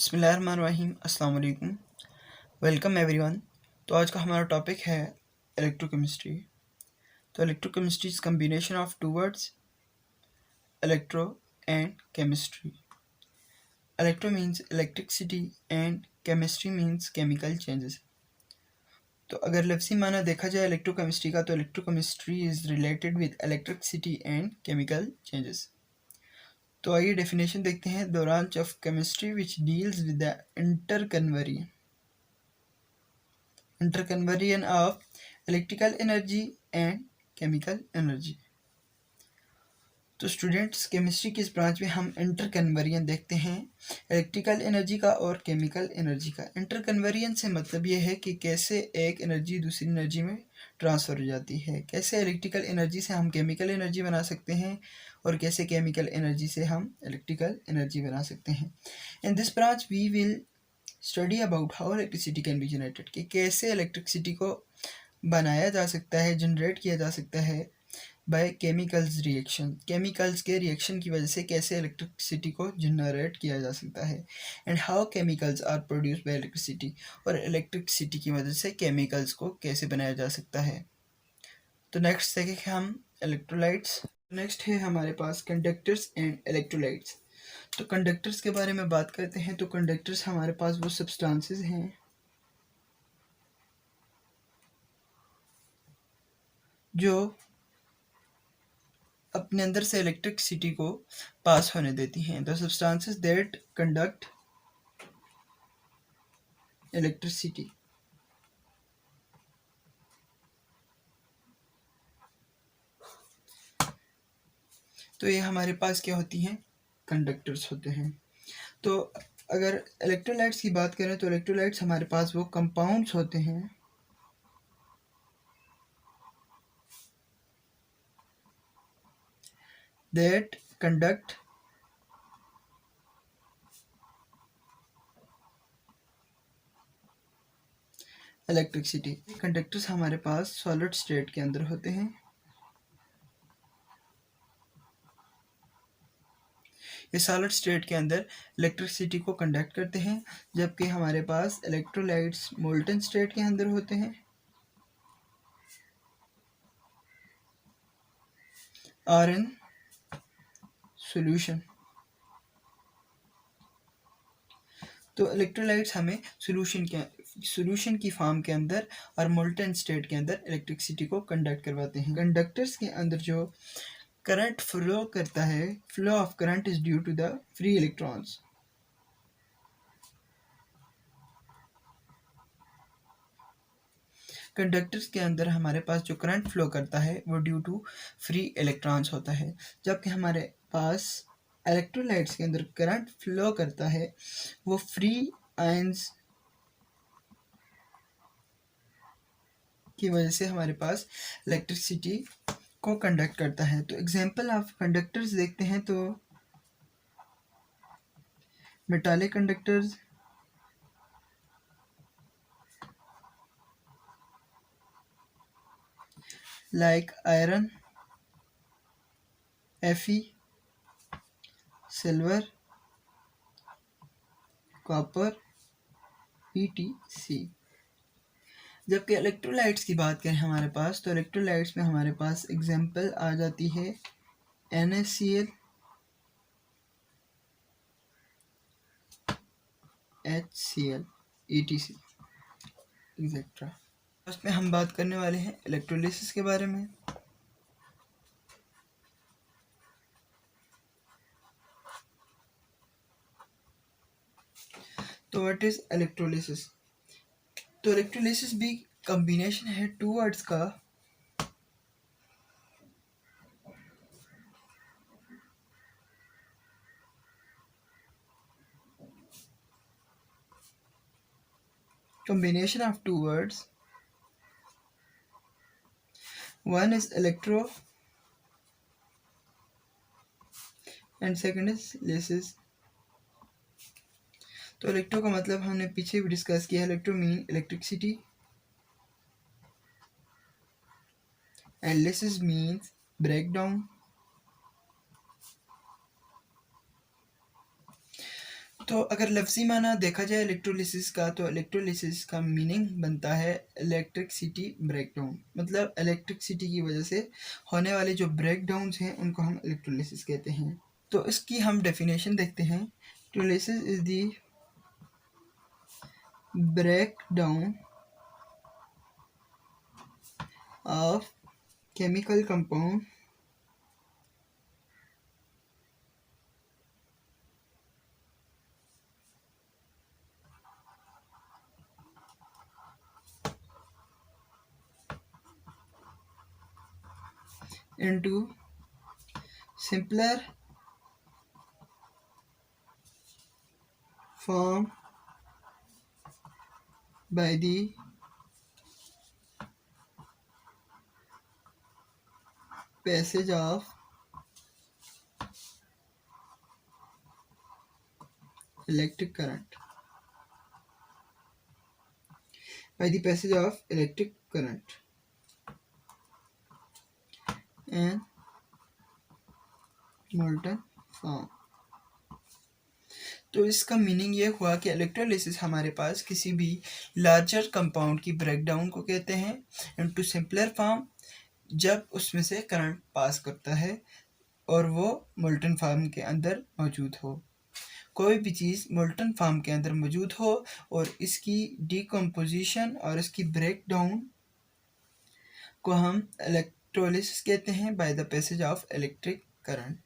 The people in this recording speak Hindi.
बिस्मिल्लाहिर्रहमानिर्रहीम, अस्सलाम वालेकुम, वेलकम एवरीवन। तो आज का हमारा टॉपिक है इलेक्ट्रोकेमिस्ट्री। तो electrochemistry is combination of two words, electro and chemistry. Electro means electricity and chemistry means chemical changes. तो अगर लफ्ज़ी माना देखा जाए इलेक्ट्रोकेमिस्ट्री का, तो electrochemistry is related with electricity and chemical changes. तो आइए डेफिनेशन देखते हैं। The branch of chemistry which deals with the interconversion of electrical energy and chemical energy। तो स्टूडेंट्स, केमिस्ट्री की इस ब्रांच में हम इंटरकन्वर्जन देखते हैं इलेक्ट्रिकल एनर्जी का और केमिकल एनर्जी का। इंटरकन्वर्जन से मतलब ये है कि कैसे एक एनर्जी दूसरी एनर्जी में ट्रांसफ़र हो जाती है, कैसे इलेक्ट्रिकल एनर्जी से हम केमिकल एनर्जी बना सकते हैं और कैसे केमिकल एनर्जी से हम इलेक्ट्रिकल एनर्जी बना सकते हैं। In this branch we will study about how electricity can be generated, कि कैसे इलेक्ट्रिसिटी को बनाया जा सकता है, जनरेट किया जा सकता है बाय केमिकल्स रिएक्शन। केमिकल्स के रिएक्शन की वजह से कैसे इलेक्ट्रिसिटी को जनरेट किया जा सकता है। And how chemicals are produce by electricity, और इलेक्ट्रिसिटी की वजह से केमिकल्स को कैसे बनाया जा सकता है। तो नेक्स्ट देखें हम इलेक्ट्रोलाइट्स। नेक्स्ट है हमारे पास कंडक्टर्स एंड इलेक्ट्रोलाइट्स। तो कंडक्टर्स के बारे में बात करते हैं। तो कंडक्टर्स हमारे पास वो सब्सटेंसेस हैं जो अपने अंदर से इलेक्ट्रिसिटी को पास होने देती हैं। The substances that conduct electricity. तो ये हमारे पास क्या होती हैं, कंडक्टर्स होते हैं। तो अगर इलेक्ट्रोलाइट्स की बात करें तो इलेक्ट्रोलाइट्स हमारे पास वो कंपाउंड्स होते हैं दैट कंडक्ट इलेक्ट्रिसिटी। कंडक्टर्स हमारे पास सॉलिड स्टेट के अंदर होते हैं। ये सॉलिड स्टेट के अंदर इलेक्ट्रिसिटी को कंडक्ट करते हैं, जबकि हमारे पास इलेक्ट्रोलाइट्स मोल्टन स्टेट के अंदर होते हैं और इन सॉल्यूशन। तो इलेक्ट्रोलाइट्स हमें सॉल्यूशन की फॉर्म के अंदर और मोल्टन स्टेट के अंदर इलेक्ट्रिसिटी को कंडक्ट करवाते हैं। कंडक्टर्स के अंदर जो करंट फ्लो करता है, flow of current is due to the free electrons. Conductors के अंदर हमारे पास जो करंट फ्लो करता है वो ड्यू टू फ्री इलेक्ट्रॉन्स होता है, जबकि हमारे पास इलेक्ट्रोलाइट्स के अंदर करंट फ्लो करता है वो फ्री आयंस की वजह से हमारे पास इलेक्ट्रिसिटी को कंडक्ट करता है। तो एग्जांपल ऑफ कंडक्टर्स देखते हैं तो metallic conductors, like iron, Fe, silver, copper, ETC। जबकि इलेक्ट्रोलाइट्स की बात करें हमारे पास, तो इलेक्ट्रोलाइट्स में हमारे पास एग्जांपल आ जाती है NaCl, HCl, ETC etcetera. First में हम बात करने वाले हैं इलेक्ट्रोलिसिस के बारे में। तो व्हाट इज इलेक्ट्रोलिसिस? तो इलेक्ट्रोलिसिस भी कॉम्बिनेशन है टू वर्ड्स का, combination of two words. One is electro and second is lysis. तो इलेक्ट्रो का मतलब हमने पीछे भी डिस्कस किया। Electro mean electricity and lysis means break down. तो अगर लफ्ज़ी माना देखा जाए इलेक्ट्रोलिसिस का, तो इलेक्ट्रोलिसिस का मीनिंग बनता है इलेक्ट्रिसिटी ब्रेकडाउन। मतलब इलेक्ट्रिसिटी की वजह से होने वाले जो ब्रेकडाउन्स हैं उनको हम इलेक्ट्रोलिसिस कहते हैं। तो इसकी हम डेफिनेशन देखते हैं। Electrolysis is the breakdown of chemical compound into simpler form by the passage of electric current. By the passage of electric current and molten form. तो इसका मीनिंग ये हुआ कि इलेक्ट्रोलिसिस हमारे पास किसी भी लार्जर कंपाउंड की ब्रेकडाउन को कहते हैं इनटू सिंपलर फॉर्म, जब उसमें से करंट पास करता है और वो मोल्टन फॉर्म के अंदर मौजूद हो। कोई भी चीज़ मोल्टन फॉर्म के अंदर मौजूद हो और इसकी डिकम्पोजिशन और इसकी ब्रेकडाउन को हम इलेक्ट्रोलिसिस कहते हैं by the passage of electric current.